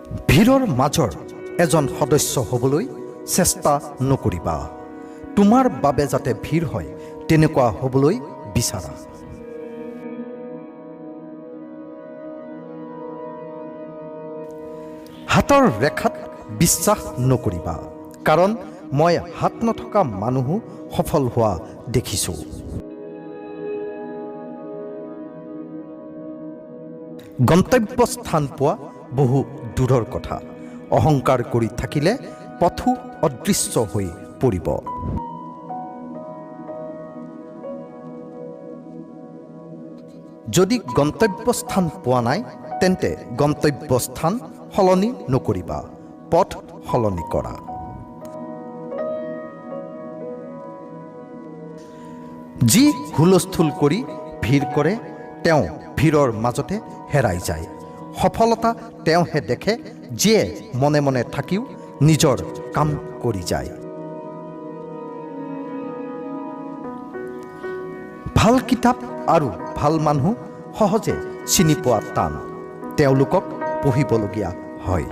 ভিৰৰ মাজৰ এজন সদস্য হ'বলৈ চেষ্টা নকৰিবা। তোমাৰ বাবে যাতে ভিৰ হয় তেনেকুৱা হ'বলৈ বিচাৰা। হাতৰ ৰেখাত বিশ্বাস নকৰিবা, কাৰণ মই হাত নথকা মানুহো সফল হোৱা দেখিছোঁ। গন্তব্যস্থান পোৱা বহু দূৰৰ কথা। অহংকাৰ কৰি থাকিলে পথো অদৃশ্য হৈ পৰিব। যদি গন্তব্যস্থান পোৱা নাই তেন্তে গন্তব্যস্থান সলনি নকৰিবা, পথ সলনি কৰা। যি হুলস্থুল কৰি ভিৰ কৰে তেওঁ ভিৰৰ মাজতে হেৰাই যায়। সফলতা তেওঁহে দেখে যিয়ে মনে মনে থাকিও নিজৰ কাম কৰি যায়। ভাল কিতাপ আৰু ভাল মানুহ সহজে চিনি পোৱা টান, তেওঁলোকক পঢ়িবলগীয়া হয়।